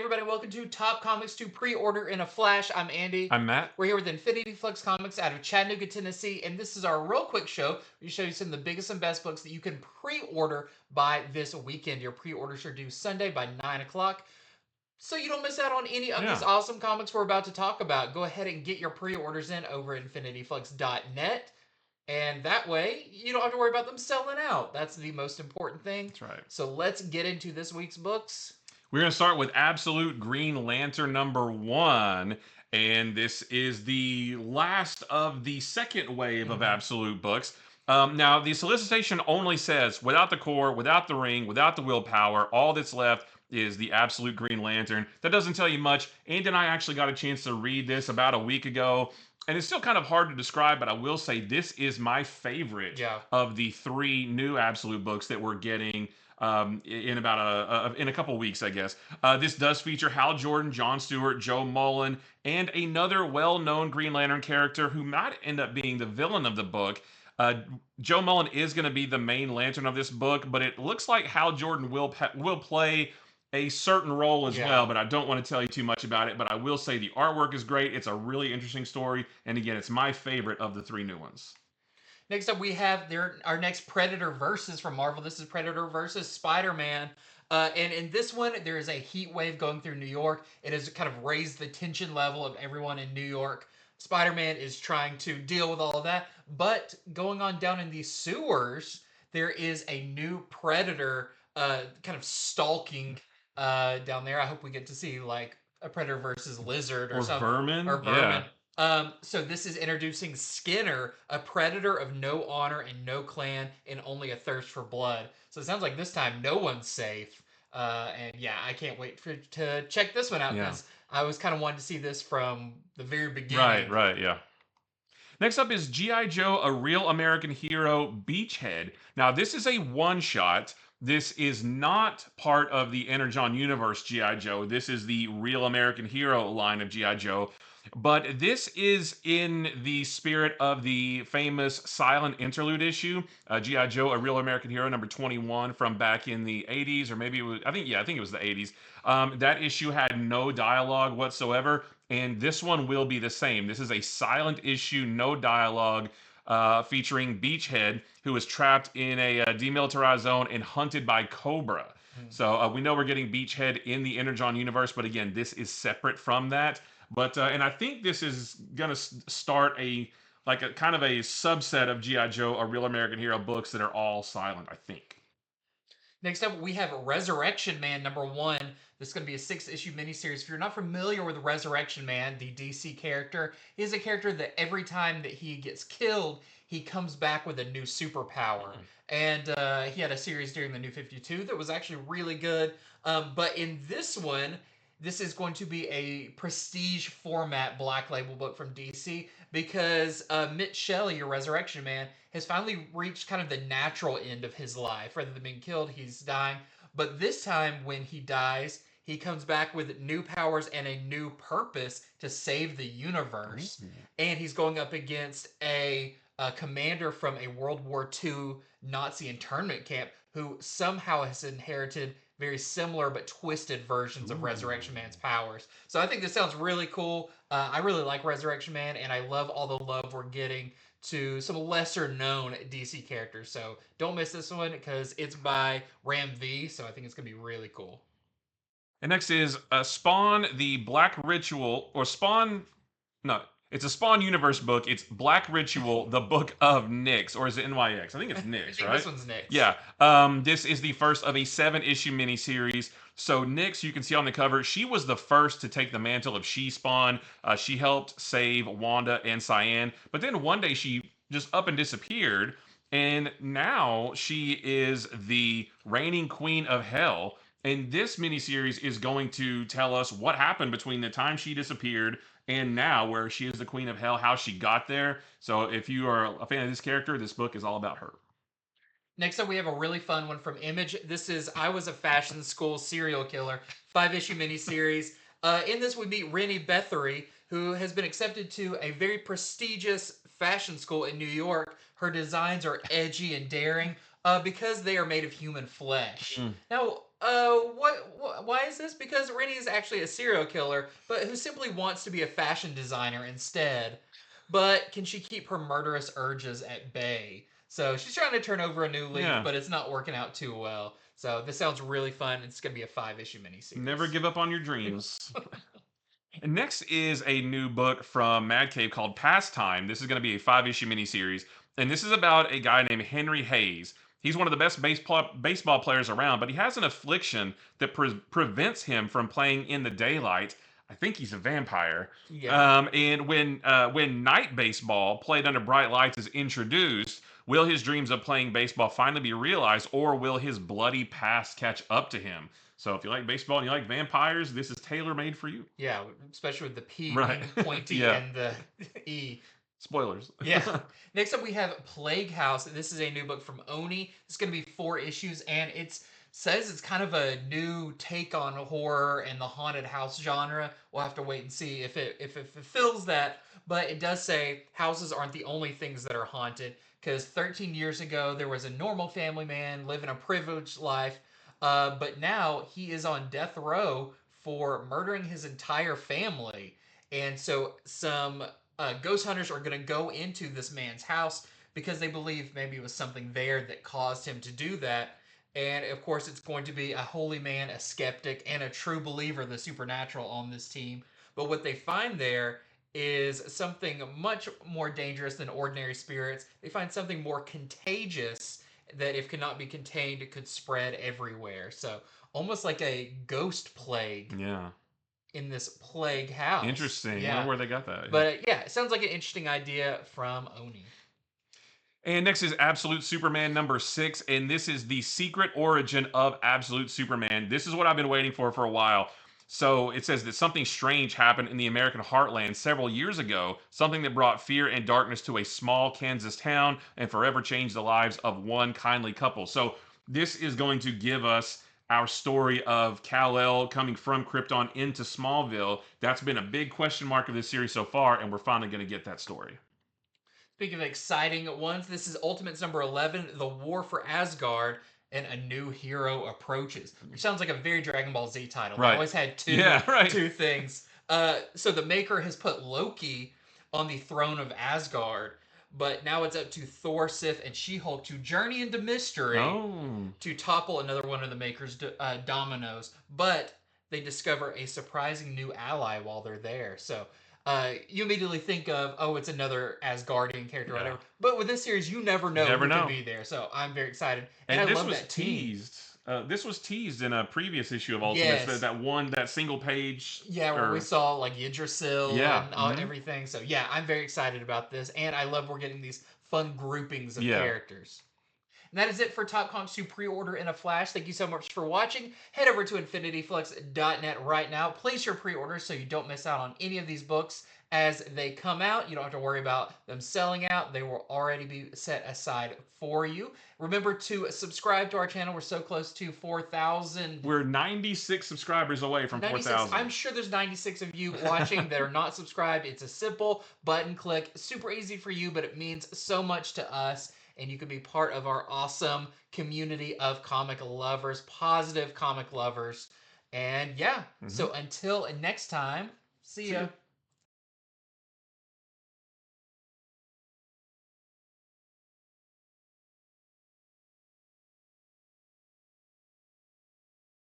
everybody. Welcome to Top Comics to Pre-Order in a Flash. I'm Andy. I'm Matt. We're here with Infinity Flux Comics out of Chattanooga, Tennessee, and this is our real quick show. We show you some of the biggest and best books that you can pre-order by this weekend. Your pre-orders are due Sunday by 9 o'clock. So you don't miss out on any of these awesome comics we're about to talk about. Go ahead and get your pre-orders in over at infinityflux.net. And that way, you don't have to worry about them selling out. That's the most important thing. That's right. So let's get into this week's books. We're going to start with Absolute Green Lantern #1. And this is the last of the second wave of Absolute books. Now, the solicitation only says without the core, without the ring, without the willpower, all that's left is the Absolute Green Lantern. That doesn't tell you much. Andy and I actually got a chance to read this about a week ago. And it's still kind of hard to describe, but I will say this is my favorite of the three new Absolute books that we're getting in about in a couple weeks, I guess. This does feature Hal Jordan, John Stewart, Joe Mullen, and another well-known Green Lantern character who might end up being the villain of the book. Joe Mullen is going to be the main Lantern of this book, but it looks like Hal Jordan will play a certain role as well, but I don't want to tell you too much about it. But I will say the artwork is great. It's a really interesting story, and again, it's my favorite of the three new ones. Next up, we have our next Predator versus from Marvel. This is Predator versus Spider-Man. And in this one, there is a heat wave going through New York. It has kind of raised the tension level of everyone in New York. Spider-Man is trying to deal with all of that. But going on down in the sewers, there is a new Predator kind of stalking down there. I hope we get to see like a Predator versus Lizard or something. Vermin. Or Vermin. Yeah. So this is introducing Skinner, a predator of no honor and no clan, and only a thirst for blood. So it sounds like this time no one's safe. And yeah, I can't wait to check this one out because I was kind of wanting to see this from the very beginning. Right, yeah. Next up is G.I. Joe, A Real American Hero, Beachhead. Now, this is a one-shot. This is not part of the Energon Universe G.I. Joe. This is the Real American Hero line of G.I. Joe. But this is in the spirit of the famous silent interlude issue, G.I. Joe, A Real American Hero, #21 from back in the 80s, or maybe it was, I think it was the 80s. That issue had no dialogue whatsoever, and this one will be the same. This is a silent issue, no dialogue, featuring Beachhead, who is trapped in a demilitarized zone and hunted by Cobra. So we know we're getting Beachhead in the Energon universe, but again, this is separate from that. But and I think this is gonna start a kind of a subset of G.I. Joe, A Real American Hero books that are all silent, I think. Next up, we have Resurrection Man #1. This is going to be a 6-issue miniseries. If you're not familiar with Resurrection Man, the DC character, he is a character that every time that he gets killed, he comes back with a new superpower. And he had a series during the New 52 that was actually really good. But in this one, this is going to be a prestige format Black Label book from DC because Mitch Shelley, your Resurrection Man, has finally reached kind of the natural end of his life. Rather than being killed, he's dying. But this time, when he dies, he comes back with new powers and a new purpose to save the universe. And he's going up against a commander from a World War II Nazi internment camp who somehow has inherited very similar but twisted versions of Resurrection Man's powers. So I think this sounds really cool. I really like Resurrection Man, and I love all the love we're getting to some lesser known DC characters. So don't miss this one because it's by Ram V, so I think it's going to be really cool. And next is Spawn, the Black Ritual, or Spawn, no, it's a Spawn Universe book. It's Black Ritual, the Book of Nyx, or is it NYX? I think it's Nyx, I think right? This one's Nyx. Yeah. This is the first of a 7-issue miniseries. So Nyx, you can see on the cover, she was the first to take the mantle of She-Spawn. She helped save Wanda and Cyan, but then one day she just up and disappeared, and now she is the reigning queen of hell. And this miniseries is going to tell us what happened between the time she disappeared and now, where she is the queen of hell, how she got there. So if you are a fan of this character, this book is all about her. Next up, we have a really fun one from Image. This is I Was a Fashion School Serial Killer, 5-issue miniseries. In this, we meet Rennie Bethery, who has been accepted to a very prestigious fashion school in New York. Her designs are edgy and daring because they are made of human flesh. Now, Why is this? Because Rennie is actually a serial killer, but who simply wants to be a fashion designer instead. But can she keep her murderous urges at bay? So she's trying to turn over a new leaf, Yeah. but it's not working out too well. So this sounds really fun. It's going to be a 5-issue Never miniseries. give up on your dreams. And next is a new book from Mad Cave called Pastime. This is going to be a 5-issue miniseries. And this is about a guy named Henry Hayes. He's one of the best baseball players around, but he has an affliction that prevents him from playing in the daylight. I think he's a vampire. Yeah. And when night baseball, played under bright lights, is introduced, will his dreams of playing baseball finally be realized, or will his bloody past catch up to him? So if you like baseball and you like vampires, this is tailor made for you. Yeah, especially with the P Right. being pointy Yeah. and the E. Spoilers. Yeah. Next up, we have Plague House. This is a new book from Oni. It's going to be 4 issues, and it says it's kind of a new take on horror and the haunted house genre. We'll have to wait and see if it fulfills that. But it does say houses aren't the only things that are haunted. Because 13 years ago, there was a normal family man living a privileged life, but now he is on death row for murdering his entire family. And so some ghost hunters are going to go into this man's house because they believe maybe it was something there that caused him to do that. And of course, it's going to be a holy man, a skeptic, and a true believer, the supernatural, on this team. But what they find there is something much more dangerous than ordinary spirits. They find something more contagious that, if cannot be contained, it could spread everywhere. So almost like a ghost plague Yeah. in this plague house. Interesting. Yeah. Wonder where they got that. But yeah, it sounds like an interesting idea from Oni. And next is Absolute Superman number 6, and this is the secret origin of Absolute Superman. This is what I've been waiting for a while. So it says that something strange happened in the American heartland several years ago, something that brought fear and darkness to a small Kansas town and forever changed the lives of one kindly couple. So this is going to give us our story of Kal-El coming from Krypton into Smallville. That's been a big question mark of this series so far, and we're finally going to get that story. Speaking of exciting ones, this is Ultimates number 11, The War for Asgard, and a new hero approaches. Which sounds like a very Dragon Ball Z title. Right. They always had Yeah, right. two things. So the maker has put Loki on the throne of Asgard, but now it's up to Thor, Sif, and She-Hulk to journey into mystery Oh. to topple another one of the maker's dominoes. But they discover a surprising new ally while they're there. So you immediately think of, oh, it's another Asgardian character or Yeah. whatever. But with this series, you never know Never who know. could be there. So I'm very excited. And I this love was that team. teased. This was teased in a previous issue of Ultimates. Yes. That single page. Yeah, where we saw like Yggdrasil Yeah, and everything. So yeah, I'm very excited about this. And I love we're getting these fun groupings of Yeah. characters. And that is it for Top Comics to pre-order in a flash. Thank you so much for watching. Head over to infinityflux.net right now. Place your pre-orders so you don't miss out on any of these books as they come out. You don't have to worry about them selling out. They will already be set aside for you. Remember to subscribe to our channel. We're so close to 4,000. We're 96 subscribers away from 4,000. I'm sure there's 96 of you watching that are not subscribed. It's a simple button click, super easy for you, but it means so much to us. And you can be part of our awesome community of comic lovers, positive comic lovers. And yeah, so until next time, see ya.